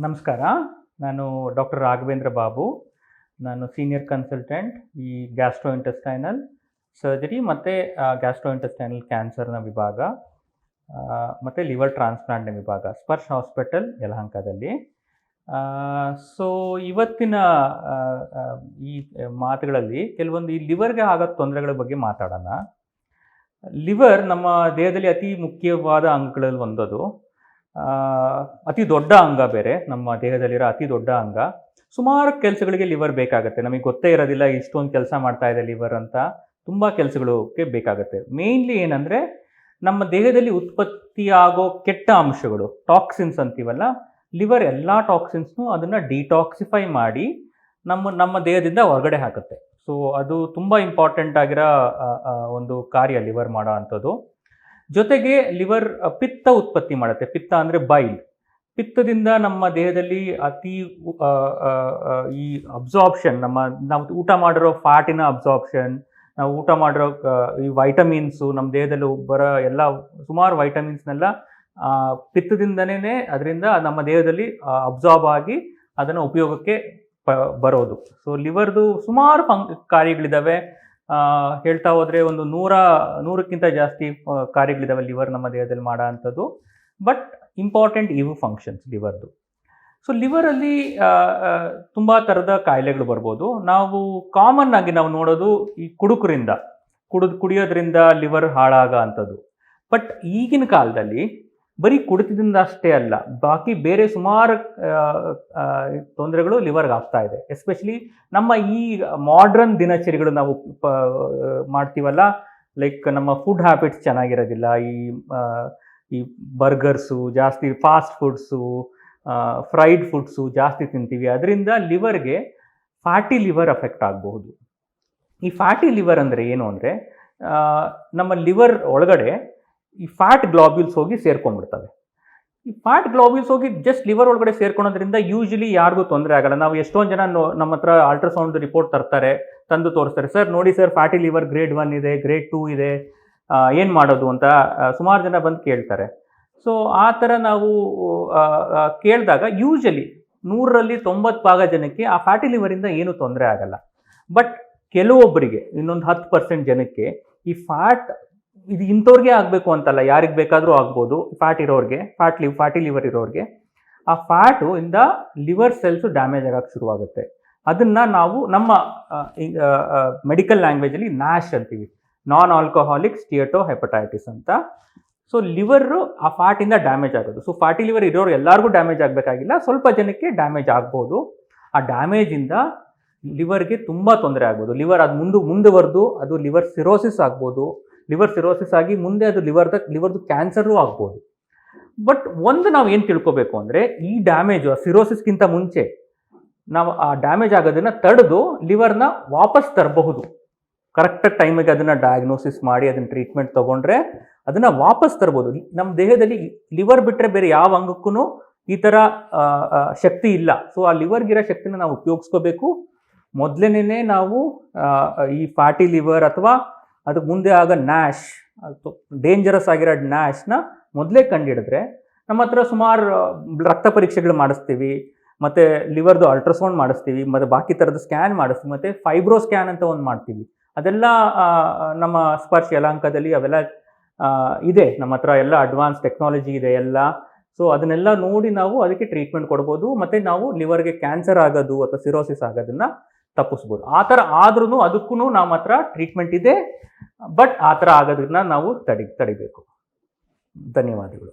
ನಮಸ್ಕಾರ. ನಾನು ಡಾಕ್ಟರ್ ರಾಘವೇಂದ್ರ ಬಾಬು. ನಾನು ಸೀನಿಯರ್ ಕನ್ಸಲ್ಟೆಂಟ್ ಈ ಗ್ಯಾಸ್ಟ್ರೋಇಂಟೆಸ್ಟೈನಲ್ ಸರ್ಜರಿ ಮತ್ತು ಗ್ಯಾಸ್ಟ್ರೋಇಂಟೆಸ್ಟೈನಲ್ ಕ್ಯಾನ್ಸರ್ನ ವಿಭಾಗ ಮತ್ತು ಲಿವರ್ ಟ್ರಾನ್ಸ್ಪ್ಲಾಂಟ್ನ ವಿಭಾಗ ಸ್ಪರ್ಶ್ ಹಾಸ್ಪಿಟಲ್ ಯಲಹಂಕದಲ್ಲಿ. ಸೊ ಇವತ್ತಿನ ಈ ಮಾತುಗಳಲ್ಲಿ ಕೆಲವೊಂದು ಈ ಲಿವರ್ಗೆ ಆಗೋ ತೊಂದರೆಗಳ ಬಗ್ಗೆ ಮಾತಾಡೋಣ. ಲಿವರ್ ನಮ್ಮ ದೇಹದಲ್ಲಿ ಅತಿ ಮುಖ್ಯವಾದ ಅಂಗಗಳಲ್ಲಿ ಒಂದದು. ಅತಿ ದೊಡ್ಡ ಅಂಗ ಬೇರೆ, ನಮ್ಮ ದೇಹದಲ್ಲಿರೋ ಅತಿ ದೊಡ್ಡ ಅಂಗ. ಸುಮಾರು ಕೆಲಸಗಳಿಗೆ ಲಿವರ್ ಬೇಕಾಗುತ್ತೆ. ನಮಗೆ ಗೊತ್ತೇ ಇರೋದಿಲ್ಲ ಇಷ್ಟೊಂದು ಕೆಲಸ ಮಾಡ್ತಾ ಇದೆ ಲಿವರ್ ಅಂತ. ತುಂಬ ಕೆಲಸಗಳಿಗೆ ಬೇಕಾಗುತ್ತೆ. ಮೇಯ್ನ್ಲಿ ಏನಂದರೆ, ನಮ್ಮ ದೇಹದಲ್ಲಿ ಉತ್ಪತ್ತಿಯಾಗೋ ಕೆಟ್ಟ ಅಂಶಗಳು, ಟಾಕ್ಸಿನ್ಸ್ ಅಂತೀವಲ್ಲ, ಲಿವರ್ ಎಲ್ಲ ಟಾಕ್ಸಿನ್ಸ್ನು ಅದನ್ನು ಡಿಟಾಕ್ಸಿಫೈ ಮಾಡಿ ನಮ್ಮ ದೇಹದಿಂದ ಹೊರಗಡೆ ಹಾಕುತ್ತೆ. ಸೊ ಅದು ತುಂಬ ಇಂಪಾರ್ಟೆಂಟ್ ಆಗಿರೋ ಒಂದು ಕಾರ್ಯ ಲಿವರ್ ಮಾಡೋ ಅಂಥದ್ದು. ಜೊತೆಗೆ ಲಿವರ್ ಪಿತ್ತ ಉತ್ಪತ್ತಿ ಮಾಡುತ್ತೆ. ಪಿತ್ತ ಅಂದರೆ ಬೈಲ್. ಪಿತ್ತದಿಂದ ನಮ್ಮ ದೇಹದಲ್ಲಿ ಈ ಅಬ್ಸಾರ್ಪ್ಷನ್, ನಾವು ಊಟ ಮಾಡಿರೋ ಫ್ಯಾಟಿನ ಅಬ್ಸಾರ್ಪ್ಷನ್, ನಾವು ಊಟ ಮಾಡಿರೋ ಈ ವೈಟಮಿನ್ಸು, ನಮ್ಮ ದೇಹದಲ್ಲಿ ಬರೋ ಎಲ್ಲ ಸುಮಾರು ವೈಟಮಿನ್ಸ್ನೆಲ್ಲ ಪಿತ್ತದಿಂದನೇ ಅದರಿಂದ ನಮ್ಮ ದೇಹದಲ್ಲಿ ಅಬ್ಸಾರ್ಬ್ ಆಗಿ ಅದನ್ನು ಉಪಯೋಗಕ್ಕೆ ಬರೋದು. ಸೊ ಲಿವರ್ದು ಸುಮಾರು ಕಾರ್ಯಗಳಿದ್ದಾವೆ. ಹೇಳ್ತಾ ಹೋದರೆ ಒಂದು 100ಕ್ಕಿಂತ ಜಾಸ್ತಿ ಕಾರ್ಯಗಳಿದ್ದಾವೆ ಲಿವರ್ ನಮ್ಮ ದೇಹದಲ್ಲಿ ಮಾಡೋ ಅಂಥದ್ದು. ಬಟ್ ಇಂಪಾರ್ಟೆಂಟ್ ಇವು ಫಂಕ್ಷನ್ಸ್ ಲಿವರ್ದು. ಸೊ ಲಿವರಲ್ಲಿ ತುಂಬ ಥರದ ಕಾಯಿಲೆಗಳು ಬರ್ಬೋದು. ನಾವು ಕಾಮನ್ ಆಗಿ ನಾವು ನೋಡೋದು ಈ ಕುಡಿಯೋದ್ರಿಂದ ಲಿವರ್ ಹಾಳಾಗೋ ಅಂಥದ್ದು. ಬಟ್ ಈಗಿನ ಕಾಲದಲ್ಲಿ ಬರೀ ಕುಡಿತದಿಂದ ಅಷ್ಟೇ ಅಲ್ಲ, ಬಾಕಿ ಬೇರೆ ಸುಮಾರು ತೊಂದರೆಗಳು ಲಿವರ್ಗೆ ಆಗ್ತಾ ಇದೆ. ಎಸ್ಪೆಷಲಿ ನಮ್ಮ ಈ ಮಾಡ್ರನ್ ದಿನಚರಿಗಳು ನಾವು ಮಾಡ್ತೀವಲ್ಲ, ಲೈಕ್ ನಮ್ಮ ಫುಡ್ ಹ್ಯಾಬಿಟ್ಸ್ ಚೆನ್ನಾಗಿರೋದಿಲ್ಲ. ಈ ಬರ್ಗರ್ಸು ಜಾಸ್ತಿ, ಫಾಸ್ಟ್ ಫುಡ್ಸು, ಫ್ರೈಡ್ ಫುಡ್ಸು ಜಾಸ್ತಿ ತಿಂತೀವಿ. ಅದರಿಂದ ಲಿವರ್ಗೆ ಫ್ಯಾಟಿ ಲಿವರ್ ಅಫೆಕ್ಟ್ ಆಗಬಹುದು. ಈ ಫ್ಯಾಟಿ ಲಿವರ್ ಅಂದರೆ ಏನು ಅಂದರೆ, ನಮ್ಮ ಲಿವರ್ ಒಳಗಡೆ ಈ ಫ್ಯಾಟ್ ಗ್ಲಾಬ್ಯೂಲ್ಸ್ ಹೋಗಿ ಸೇರ್ಕೊಂಡ್ಬಿಡ್ತವೆ. ಈ ಫ್ಯಾಟ್ ಗ್ಲಾಬ್ಯೂಲ್ಸ್ ಹೋಗಿ ಜಸ್ಟ್ ಲಿವರ್ ಒಳಗಡೆ ಸೇರ್ಕೊಳೋದ್ರಿಂದ ಯೂಶಲಿ ಯಾರಿಗೂ ತೊಂದರೆ ಆಗಲ್ಲ. ನಾವು ಎಷ್ಟೊಂದು ಜನ ನಮ್ಮ ಹತ್ರ ಅಲ್ಟ್ರಾಸೌಂಡ್ ರಿಪೋರ್ಟ್ ತಂದು ತೋರಿಸ್ತಾರೆ. ಸರ್ ನೋಡಿ ಸರ್, ಫ್ಯಾಟಿ ಲಿವರ್ ಗ್ರೇಡ್ 1 ಇದೆ, ಗ್ರೇಡ್ 2 ಇದೆ, ಏನು ಮಾಡೋದು ಅಂತ ಸುಮಾರು ಜನ ಬಂದು ಕೇಳ್ತಾರೆ. ಸೊ ಆ ಥರ ನಾವು ಕೇಳಿದಾಗ ಯೂಶಲಿ 100ರಲ್ಲಿ 90% ಜನಕ್ಕೆ ಆ ಫ್ಯಾಟಿ ಲಿವರಿಂದ ಏನೂ ತೊಂದರೆ ಆಗಲ್ಲ. ಬಟ್ ಕೆಲವೊಬ್ಬರಿಗೆ, ಇನ್ನೊಂದು 10% ಜನಕ್ಕೆ ಈ ಇದು ಇಂಥವ್ರಿಗೆ ಆಗಬೇಕು ಅಂತಲ್ಲ, ಯಾರಿಗೆ ಬೇಕಾದರೂ ಆಗ್ಬೋದು. ಫ್ಯಾಟ್ ಇರೋರಿಗೆ, ಫ್ಯಾಟಿ ಲಿವರ್ ಇರೋರಿಗೆ ಆ ಫ್ಯಾಟು ಇಂದ ಲಿವರ್ ಸೆಲ್ಸು ಡ್ಯಾಮೇಜ್ ಆಗೋಕ್ಕೆ ಶುರುವಾಗುತ್ತೆ. ಅದನ್ನು ನಾವು ನಮ್ಮ ಮೆಡಿಕಲ್ ಲ್ಯಾಂಗ್ವೇಜಲ್ಲಿ ನ್ಯಾಶ್ ಅಂತೀವಿ, ನಾನ್ ಆಲ್ಕೋಹಾಲಿಕ್ ಸ್ಟಿಯಟೋ ಹೆಪಟೈಟಿಸ್ ಅಂತ. ಸೊ ಲಿವರು ಆ ಫ್ಯಾಟಿಂದ ಡ್ಯಾಮೇಜ್ ಆಗೋದು. ಸೊ ಫ್ಯಾಟಿ ಲಿವರ್ ಇರೋರು ಎಲ್ಲರಿಗೂ ಡ್ಯಾಮೇಜ್ ಆಗಬೇಕಾಗಿಲ್ಲ, ಸ್ವಲ್ಪ ಜನಕ್ಕೆ ಡ್ಯಾಮೇಜ್ ಆಗ್ಬೋದು. ಆ ಡ್ಯಾಮೇಜಿಂದ ಲಿವರ್ಗೆ ತುಂಬ ತೊಂದರೆ ಆಗ್ಬೋದು. ಲಿವರ್ ಅದು ಮುಂದುವರೆದು ಅದು ಲಿವರ್ ಸಿರೋಸಿಸ್ ಆಗ್ಬೋದು. ಲಿವರ್ ಸಿರೋಸಿಸ್ ಆಗಿ ಮುಂದೆ ಅದು ಲಿವರ್ದು ಕ್ಯಾನ್ಸರು ಆಗ್ಬೋದು. ಬಟ್ ಒಂದು ನಾವು ಏನು ತಿಳ್ಕೊಬೇಕು ಅಂದರೆ, ಈ ಡ್ಯಾಮೇಜು ಸಿರೋಸಿಸ್ಗಿಂತ ಮುಂಚೆ ನಾವು ಆ ಡ್ಯಾಮೇಜ್ ಆಗೋದನ್ನು ತಡೆದು ಲಿವರ್ನ ವಾಪಸ್ ತರಬಹುದು. ಕರೆಕ್ಟ್ ಟೈಮಿಗೆ ಅದನ್ನು ಡಯಾಗ್ನೋಸಿಸ್ ಮಾಡಿ ಅದನ್ನು ಟ್ರೀಟ್ಮೆಂಟ್ ತೊಗೊಂಡ್ರೆ ಅದನ್ನು ವಾಪಸ್ ತರ್ಬೋದು. ನಮ್ಮ ದೇಹದಲ್ಲಿ ಲಿವರ್ ಬಿಟ್ಟರೆ ಬೇರೆ ಯಾವ ಅಂಗಕ್ಕೂ ಈ ಥರ ಶಕ್ತಿ ಇಲ್ಲ. ಸೊ ಆ ಲಿವರ್ಗಿರೋ ಶಕ್ತಿನ ನಾವು ಉಪಯೋಗಿಸ್ಕೋಬೇಕು. ಮೊದಲನೇ ನಾವು ಈ ಫ್ಯಾಟಿ ಲಿವರ್ ಅಥವಾ ಅದಕ್ಕೆ ಮುಂದೆ ಆಗ ನ್ಯಾಶ್, ಡೇಂಜರಸ್ ಆಗಿರೋ ನ್ಯಾಶ್ನ ಮೊದಲೇ ಕಂಡುಹಿಡಿದ್ರೆ, ನಮ್ಮ ಹತ್ರ ಸುಮಾರು ರಕ್ತ ಪರೀಕ್ಷೆಗಳು ಮಾಡಿಸ್ತೀವಿ, ಮತ್ತು ಲಿವರ್ದು ಅಲ್ಟ್ರಾಸೌಂಡ್ ಮಾಡಿಸ್ತೀವಿ, ಮತ್ತು ಬಾಕಿ ಥರದ ಸ್ಕ್ಯಾನ್ ಮಾಡಿಸ್ತೀವಿ, ಮತ್ತು ಫೈಬ್ರೋ ಸ್ಕ್ಯಾನ್ ಅಂತ ಒಂದು ಮಾಡ್ತೀವಿ. ಅದೆಲ್ಲ ನಮ್ಮ ಸ್ಪರ್ಶ್ ಯಲಹಂಕದಲ್ಲಿ ಅವೆಲ್ಲ ಇದೆ. ನಮ್ಮ ಹತ್ರ ಎಲ್ಲ ಅಡ್ವಾನ್ಸ್ ಟೆಕ್ನಾಲಜಿ ಇದೆ ಎಲ್ಲ. ಸೊ ಅದನ್ನೆಲ್ಲ ನೋಡಿ ನಾವು ಅದಕ್ಕೆ ಟ್ರೀಟ್ಮೆಂಟ್ ಕೊಡ್ಬೋದು, ಮತ್ತು ನಾವು ಲಿವರ್ಗೆ ಕ್ಯಾನ್ಸರ್ ಆಗೋದು ಅಥವಾ ಸಿರೋಸಿಸ್ ಆಗೋದನ್ನು ತಪ್ಪಿಸ್ಬೋದು. ಆ ಥರ ಆದ್ರೂ ಅದಕ್ಕೂ ನಮ್ಮ ಹತ್ರ ಟ್ರೀಟ್ಮೆಂಟ್ ಇದೆ. ಬಟ್ ಆ ಥರ ಆಗೋದನ್ನ ನಾವು ತಡಿಬೇಕು. ಧನ್ಯವಾದಗಳು.